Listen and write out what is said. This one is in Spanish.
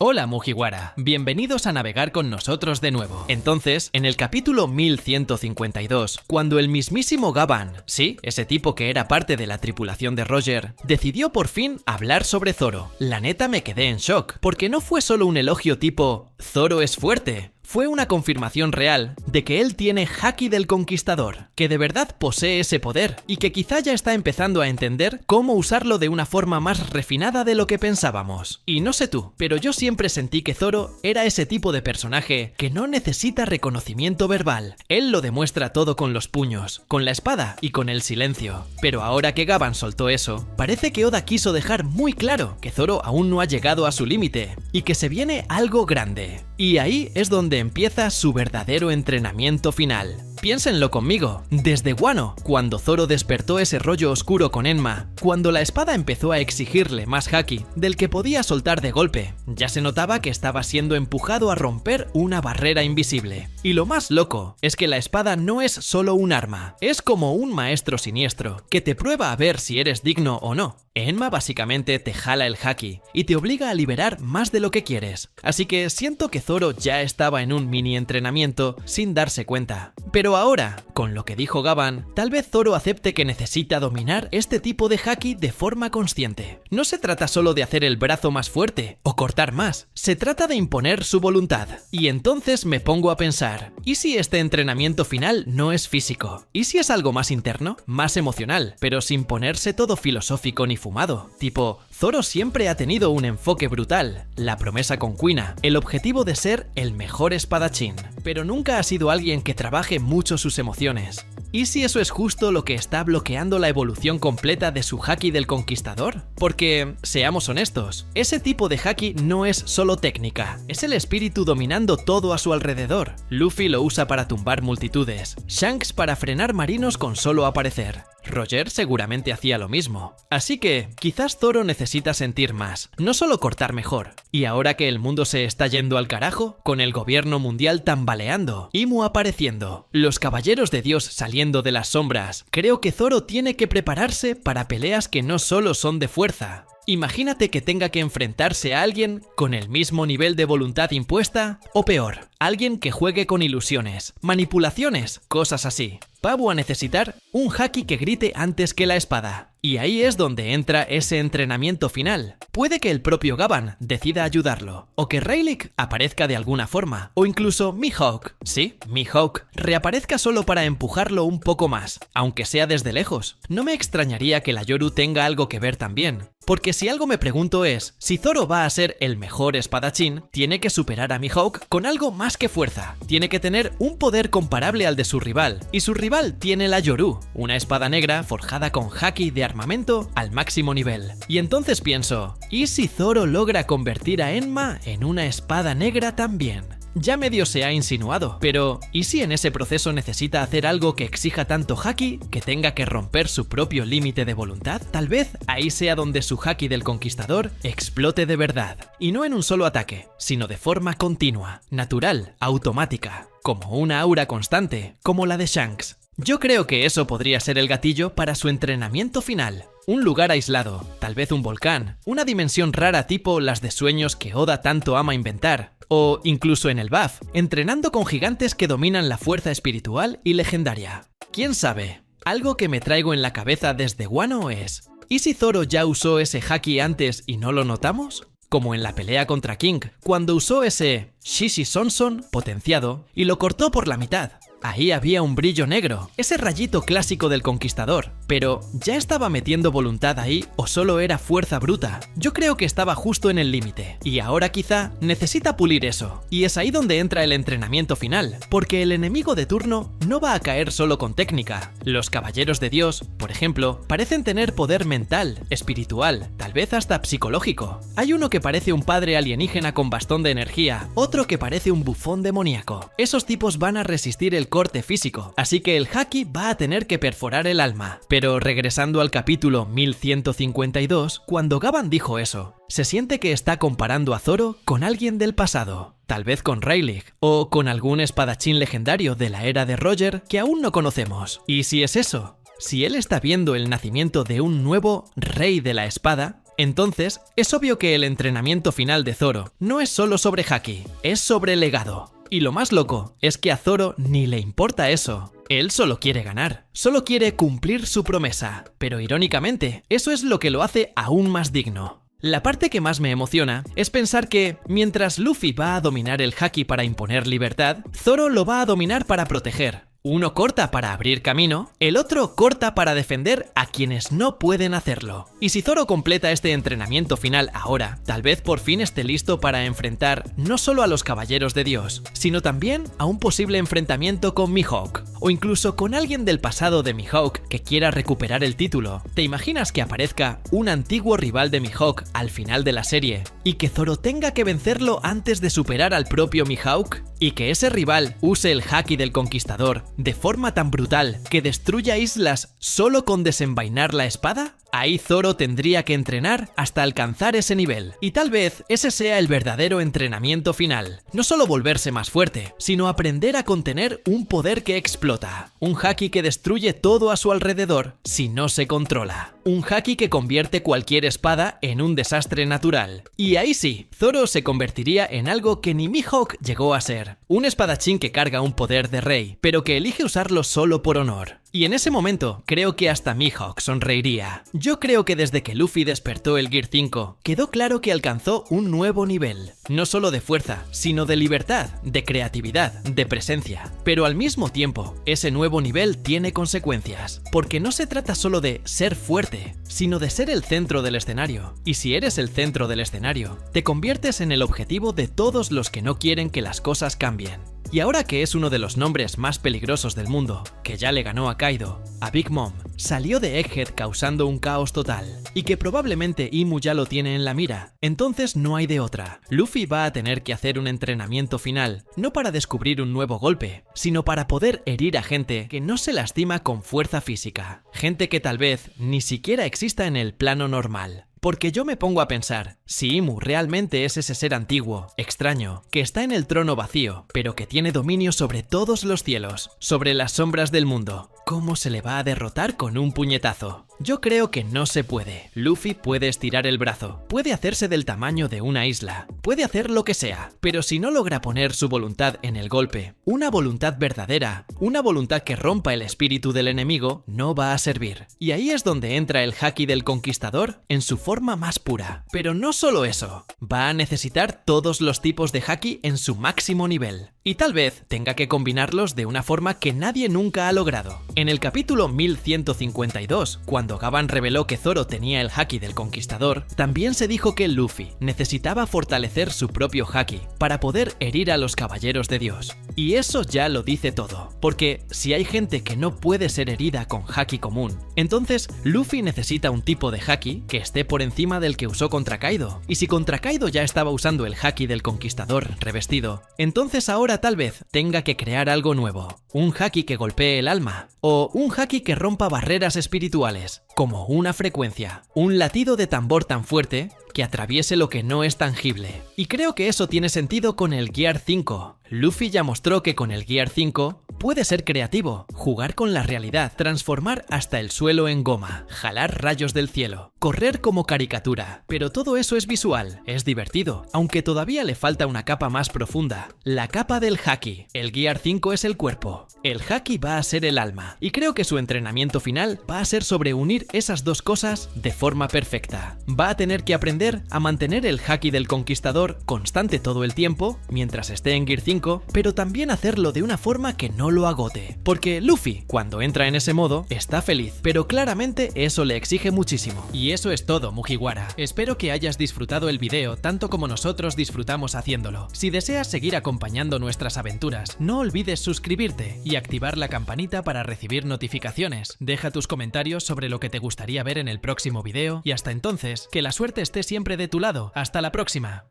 Hola Mugiwara, bienvenidos a navegar con nosotros de nuevo. Entonces, en el capítulo 1152, cuando el mismísimo Gavan, sí, ese tipo que era parte de la tripulación de Roger, decidió por fin hablar sobre Zoro, la neta me quedé en shock, porque no fue solo un elogio tipo «Zoro es fuerte». Fue una confirmación real de que él tiene Haki del Conquistador, que de verdad posee ese poder y que quizá ya está empezando a entender cómo usarlo de una forma más refinada de lo que pensábamos. Y no sé tú, pero yo siempre sentí que Zoro era ese tipo de personaje que no necesita reconocimiento verbal. Él lo demuestra todo con los puños, con la espada y con el silencio. Pero ahora que Gavan soltó eso, parece que Oda quiso dejar muy claro que Zoro aún no ha llegado a su límite y que se viene algo grande. Y ahí es donde empieza su verdadero entrenamiento final. Piénsenlo conmigo, desde Wano, cuando Zoro despertó ese rollo oscuro con Enma, cuando la espada empezó a exigirle más haki del que podía soltar de golpe, ya se notaba que estaba siendo empujado a romper una barrera invisible. Y lo más loco es que la espada no es solo un arma, es como un maestro siniestro, que te prueba a ver si eres digno o no. Enma básicamente te jala el haki y te obliga a liberar más de lo que quieres, así que siento que Zoro ya estaba en un mini entrenamiento sin darse cuenta. Pero ahora, con lo que dijo Gavan, tal vez Zoro acepte que necesita dominar este tipo de haki de forma consciente. No se trata solo de hacer el brazo más fuerte o cortar más, se trata de imponer su voluntad. Y entonces me pongo a pensar, ¿y si este entrenamiento final no es físico? ¿Y si es algo más interno, más emocional, pero sin ponerse todo filosófico ni fumado? Tipo, Zoro siempre ha tenido un enfoque brutal, la promesa con Kuina, el objetivo de ser el mejor espadachín, pero nunca ha sido alguien que trabaje mucho sus emociones. ¿Y si eso es justo lo que está bloqueando la evolución completa de su haki del conquistador? Porque, seamos honestos, ese tipo de haki no es solo técnica, es el espíritu dominando todo a su alrededor. Luffy lo usa para tumbar multitudes, Shanks para frenar marinos con solo aparecer. Roger seguramente hacía lo mismo. Así que, quizás Zoro necesita sentir más, no solo cortar mejor. Y ahora que el mundo se está yendo al carajo, con el gobierno mundial tambaleando, Imu apareciendo, los caballeros de Dios saliendo de las sombras, creo que Zoro tiene que prepararse para peleas que no solo son de fuerza. Imagínate que tenga que enfrentarse a alguien con el mismo nivel de voluntad impuesta, o peor, alguien que juegue con ilusiones, manipulaciones, cosas así. Va a necesitar un haki que grite antes que la espada. Y ahí es donde entra ese entrenamiento final. Puede que el propio Gavan decida ayudarlo, o que Rayleigh aparezca de alguna forma, o incluso Mihawk, sí, Mihawk, reaparezca solo para empujarlo un poco más, aunque sea desde lejos. No me extrañaría que la Yoru tenga algo que ver también. Porque si algo me pregunto es, si Zoro va a ser el mejor espadachín, tiene que superar a Mihawk con algo más que fuerza. Tiene que tener un poder comparable al de su rival, y su rival tiene la Yoru, una espada negra forjada con haki de armamento al máximo nivel. Y entonces pienso, ¿y si Zoro logra convertir a Enma en una espada negra también? Ya medio se ha insinuado, pero ¿y si en ese proceso necesita hacer algo que exija tanto haki que tenga que romper su propio límite de voluntad? Tal vez ahí sea donde su haki del conquistador explote de verdad, y no en un solo ataque, sino de forma continua, natural, automática, como una aura constante, como la de Shanks. Yo creo que eso podría ser el gatillo para su entrenamiento final. Un lugar aislado, tal vez un volcán, una dimensión rara tipo las de sueños que Oda tanto ama inventar, o incluso en el BAF, entrenando con gigantes que dominan la fuerza espiritual y legendaria. ¿Quién sabe? Algo que me traigo en la cabeza desde Wano es, ¿y si Zoro ya usó ese haki antes y no lo notamos? Como en la pelea contra King, cuando usó ese Shishi Sonson potenciado y lo cortó por la mitad. Ahí había un brillo negro, ese rayito clásico del conquistador, pero ¿ya estaba metiendo voluntad ahí o solo era fuerza bruta? Yo creo que estaba justo en el límite, y ahora quizá necesita pulir eso, y es ahí donde entra el entrenamiento final, porque el enemigo de turno no va a caer solo con técnica. Los caballeros de Dios, por ejemplo, parecen tener poder mental, espiritual, tal vez hasta psicológico. Hay uno que parece un padre alienígena con bastón de energía, otro que parece un bufón demoníaco. Esos tipos van a resistir el corte físico, así que el haki va a tener que perforar el alma. Pero regresando al capítulo 1152, cuando Gavan dijo eso, se siente que está comparando a Zoro con alguien del pasado, tal vez con Rayleigh, o con algún espadachín legendario de la era de Roger que aún no conocemos. ¿Y si es eso? Si él está viendo el nacimiento de un nuevo rey de la espada, Entonces, es obvio que el entrenamiento final de Zoro no es solo sobre haki, es sobre legado. Y lo más loco es que a Zoro ni le importa eso. Él solo quiere ganar, solo quiere cumplir su promesa, pero irónicamente, eso es lo que lo hace aún más digno. La parte que más me emociona es pensar que, mientras Luffy va a dominar el haki para imponer libertad, Zoro lo va a dominar para proteger. Uno corta para abrir camino, el otro corta para defender a quienes no pueden hacerlo. Y si Zoro completa este entrenamiento final ahora, tal vez por fin esté listo para enfrentar no solo a los Caballeros de Dios, sino también a un posible enfrentamiento con Mihawk, o incluso con alguien del pasado de Mihawk que quiera recuperar el título. ¿Te imaginas que aparezca un antiguo rival de Mihawk al final de la serie y que Zoro tenga que vencerlo antes de superar al propio Mihawk? Y que ese rival use el haki del conquistador de forma tan brutal que destruya islas solo con desenvainar la espada? Ahí Zoro tendría que entrenar hasta alcanzar ese nivel. Y tal vez ese sea el verdadero entrenamiento final. No solo volverse más fuerte, sino aprender a contener un poder que explota. Un haki que destruye todo a su alrededor si no se controla. Un haki que convierte cualquier espada en un desastre natural. Y ahí sí, Zoro se convertiría en algo que ni Mihawk llegó a ser. Un espadachín que carga un poder de rey, pero que elige usarlo solo por honor. Y en ese momento, creo que hasta Mihawk sonreiría. Yo creo que desde que Luffy despertó el Gear 5, quedó claro que alcanzó un nuevo nivel. No solo de fuerza, sino de libertad, de creatividad, de presencia. Pero al mismo tiempo, ese nuevo nivel tiene consecuencias. Porque no se trata solo de ser fuerte, sino de ser el centro del escenario. Y si eres el centro del escenario, te conviertes en el objetivo de todos los que no quieren que las cosas cambien. Y ahora que es uno de los nombres más peligrosos del mundo, que ya le ganó a Kaido, a Big Mom, salió de Egghead causando un caos total, y que probablemente Imu ya lo tiene en la mira, entonces no hay de otra. Luffy va a tener que hacer un entrenamiento final, no para descubrir un nuevo golpe, sino para poder herir a gente que no se lastima con fuerza física, gente que tal vez ni siquiera exista en el plano normal. Porque yo me pongo a pensar, si Imu realmente es ese ser antiguo, extraño, que está en el trono vacío, pero que tiene dominio sobre todos los cielos, sobre las sombras del mundo, ¿cómo se le va a derrotar con un puñetazo? Yo creo que no se puede. Luffy puede estirar el brazo, puede hacerse del tamaño de una isla, puede hacer lo que sea, pero si no logra poner su voluntad en el golpe, una voluntad verdadera, una voluntad que rompa el espíritu del enemigo, no va a servir. Y ahí es donde entra el haki del conquistador en su forma más pura. Pero no solo eso, va a necesitar todos los tipos de haki en su máximo nivel. Y tal vez tenga que combinarlos de una forma que nadie nunca ha logrado. En el capítulo 1152, cuando Gavan reveló que Zoro tenía el haki del conquistador, también se dijo que Luffy necesitaba fortalecer su propio haki para poder herir a los Caballeros de Dios. Y eso ya lo dice todo, porque si hay gente que no puede ser herida con haki común, entonces Luffy necesita un tipo de haki que esté por encima del que usó contra Kaido. Y si contra Kaido ya estaba usando el haki del conquistador revestido, entonces ahora tal vez tenga que crear algo nuevo, un haki que golpee el alma, o un haki que rompa barreras espirituales, como una frecuencia, un latido de tambor tan fuerte que atraviese lo que no es tangible. Y creo que eso tiene sentido con el Gear 5. Luffy ya mostró que con el Gear 5 puede ser creativo, jugar con la realidad, transformar hasta el suelo en goma, jalar rayos del cielo, correr como caricatura. Pero todo eso es visual, es divertido, aunque todavía le falta una capa más profunda, la capa del haki. El Gear 5 es el cuerpo, el haki va a ser el alma, y creo que su entrenamiento final va a ser sobre unir esas dos cosas de forma perfecta. Va a tener que aprender a mantener el haki del conquistador constante todo el tiempo, mientras esté en Gear 5, pero también hacerlo de una forma que no lo agote. Porque Luffy, cuando entra en ese modo, está feliz, pero claramente eso le exige muchísimo. Y eso es todo, Mugiwara. Espero que hayas disfrutado el video tanto como nosotros disfrutamos haciéndolo. Si deseas seguir acompañando nuestras aventuras, no olvides suscribirte y activar la campanita para recibir notificaciones. Deja tus comentarios sobre lo que te gustaría ver en el próximo video y hasta entonces, que la suerte esté siempre de tu lado. ¡Hasta la próxima!